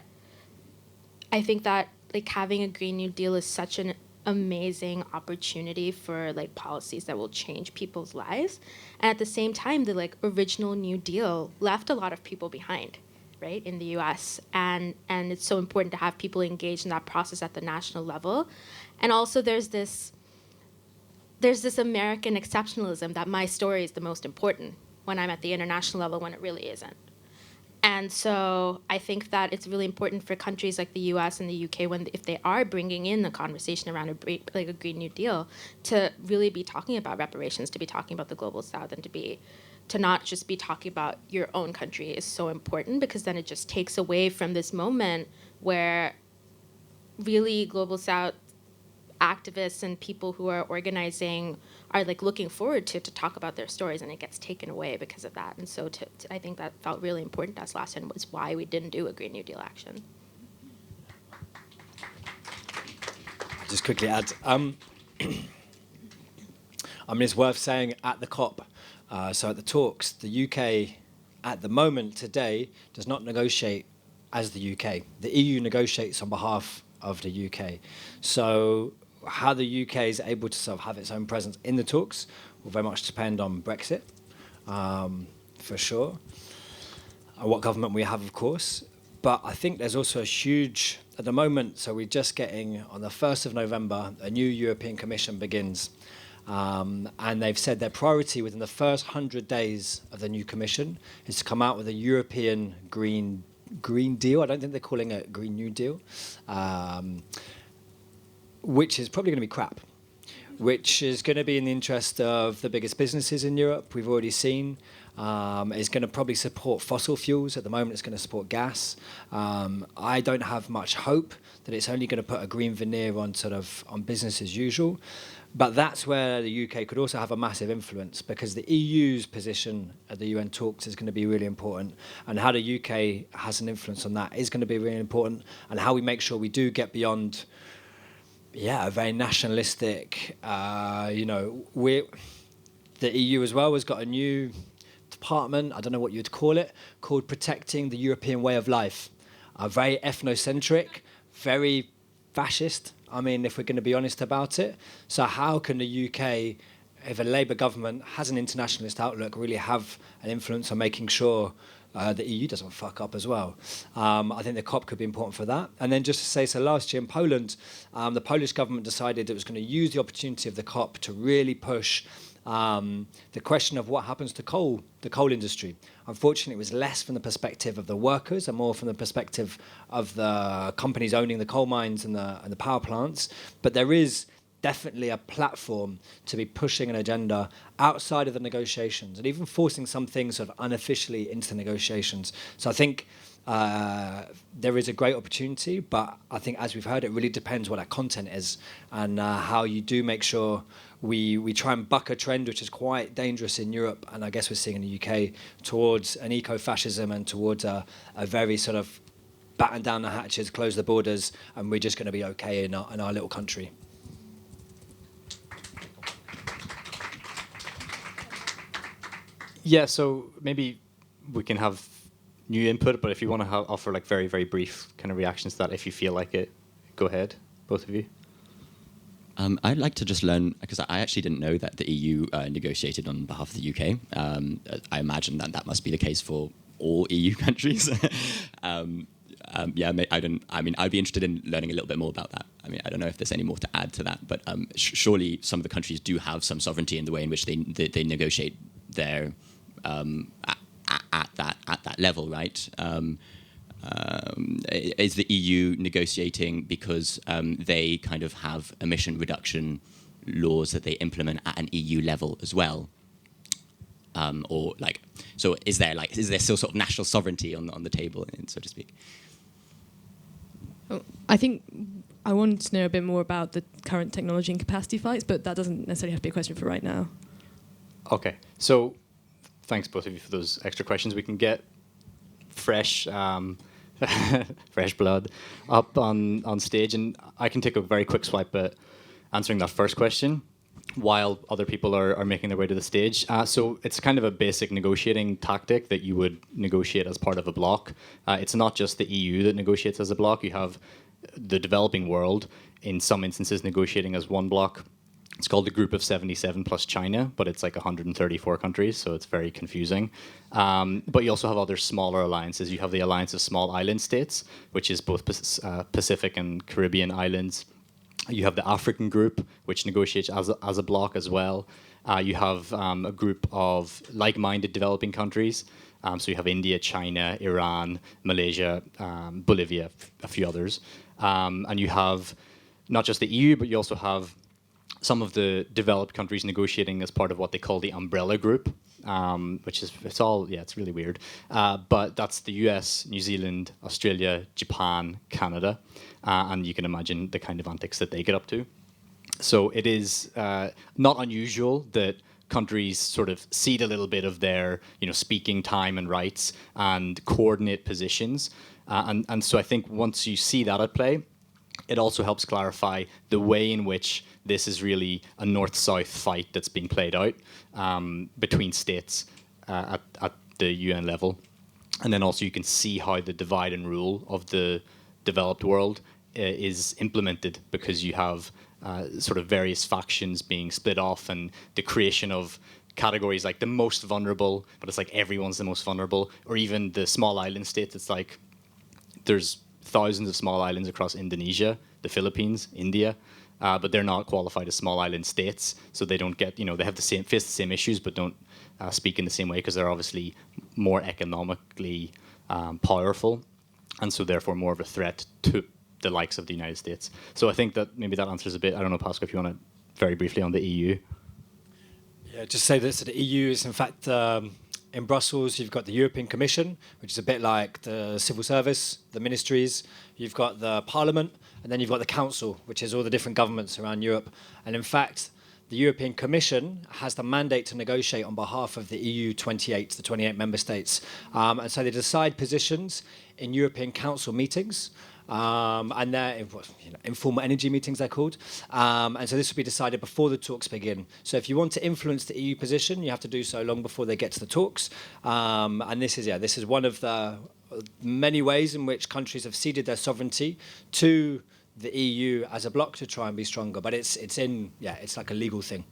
like having a Green New Deal is such an amazing opportunity for like policies that will change people's lives. And at the same time, the like original New Deal left a lot of people behind, right, in the US. And it's so important to have people engaged in that process at the national level. And also there's this American exceptionalism that my story is the most important when I'm at the international level, when it really isn't. And so I think that it's really important for countries like the US and the UK, if they are bringing in the conversation around a Green New Deal, to really be talking about reparations, to be talking about the Global South, and to not just be talking about your own country is so important, because then it just takes away from this moment where really Global South activists and people who are organizing are like looking forward to talk about their stories, and it gets taken away because of that. And so I think that felt really important to us last time, was why we didn't do a Green New Deal action. I'll just quickly add, I mean, it's worth saying at the COP, so at the talks, the UK at the moment today does not negotiate as the UK. The EU negotiates on behalf of the UK. So how the UK is able to sort of have its own presence in the talks will very much depend on Brexit, for sure, and what government we have, of course. But I think there's also a huge, at the moment, so we're just getting, on the 1st of November, a new European Commission begins. And they've said their priority within the first 100 days of the new Commission is to come out with a European Green Deal. I don't think they're calling it Green New Deal. Which is probably going to be crap, which is going to be in the interest of the biggest businesses in Europe, we've already seen. It's going to probably support fossil fuels. At the moment, it's going to support gas. I don't have much hope that it's only going to put a green veneer on on business as usual. But that's where the UK could also have a massive influence, because the EU's position at the UN talks is going to be really important, and how the UK has an influence on that is going to be really important, and how we make sure we do get beyond a very nationalistic, the EU as well has got a new department, I don't know what you'd call it, called Protecting the European Way of Life. Very ethnocentric, very fascist, I mean, if we're going to be honest about it. So how can the UK, if a Labour government has an internationalist outlook, really have an influence on making sure the EU doesn't fuck up as well? I think the COP could be important for that. And then just to say, so last year in Poland, the Polish government decided it was going to use the opportunity of the COP to really push the question of what happens to the coal industry. Unfortunately, it was less from the perspective of the workers and more from the perspective of the companies owning the coal mines and the power plants. But there is definitely a platform to be pushing an agenda outside of the negotiations, and even forcing some things sort of unofficially into the negotiations. So I think there is a great opportunity, but I think, as we've heard, it really depends what that content is, and how you do make sure we try and buck a trend which is quite dangerous in Europe, and I guess we're seeing in the UK, towards an eco-fascism and towards a very sort of batten down the hatches, close the borders, and we're just going to be okay in our little country. Yeah, so maybe we can have new input, but if you want to offer like very, very brief kind of reactions to that, if you feel like it, go ahead, both of you. I'd like to just learn, because I actually didn't know that the EU negotiated on behalf of the UK. I imagine that must be the case for all EU countries. I'd be interested in learning a little bit more about that. I mean, I don't know if there's any more to add to that, but surely some of the countries do have some sovereignty in the way in which they negotiate their at that level, right? Is the EU negotiating because they kind of have emission reduction laws that they implement at an EU level as well? So is there still sort of national sovereignty on the table, so to speak? I think I wanted to know a bit more about the current technology and capacity fights, but that doesn't necessarily have to be a question for right now. Okay, so thanks both of you for those extra questions. We can get fresh fresh blood up on stage, and I can take a very quick swipe at answering that first question. while other people are making their way to the stage. So it's kind of a basic negotiating tactic that you would negotiate as part of a bloc. It's not just the EU that negotiates as a bloc. You have the developing world, in some instances, negotiating as one bloc. It's called the Group of 77 plus China, but it's like 134 countries, so it's very confusing. But you also have other smaller alliances. You have the Alliance of Small Island States, which is both Pacific and Caribbean islands. You have the African Group, which negotiates as a bloc as well. You have a group of like-minded developing countries. So you have India, China, Iran, Malaysia, Bolivia, a few others. And you have not just the EU, but you also have some of the developed countries negotiating as part of what they call the umbrella group, which is, it's really weird. But that's the US, New Zealand, Australia, Japan, Canada. And you can imagine the kind of antics that they get up to. So it is not unusual that countries sort of cede a little bit of their, speaking time and rights and coordinate positions. And so I think once you see that at play, it also helps clarify the way in which this is really a north-south fight that's being played out between states at the UN level. And then also you can see how the divide and rule of the developed world is implemented, because you have sort of various factions being split off, and the creation of categories like the most vulnerable, but it's like everyone's the most vulnerable, or even the small island states. It's like there's thousands of small islands across Indonesia, the Philippines, India, but they're not qualified as small island states, so they don't get, they have face the same issues, but don't speak in the same way, because they're obviously more economically powerful, and so therefore more of a threat to the likes of the United States. So I think that maybe that answers a bit. I don't know, Pascoe, if you want to very briefly on the EU. Yeah, just say this: the EU is in fact in Brussels. You've got the European Commission, which is a bit like the civil service, the ministries. You've got the Parliament, and then you've got the Council, which is all the different governments around Europe. And in fact, the European Commission has the mandate to negotiate on behalf of the EU 28, the 28 member states. And so they decide positions in European Council meetings. And they're informal energy meetings, they're called. And so this will be decided before the talks begin. So if you want to influence the EU position, you have to do so long before they get to the talks. And this is one of the many ways in which countries have ceded their sovereignty to the EU as a bloc to try and be stronger. But it's like a legal thing.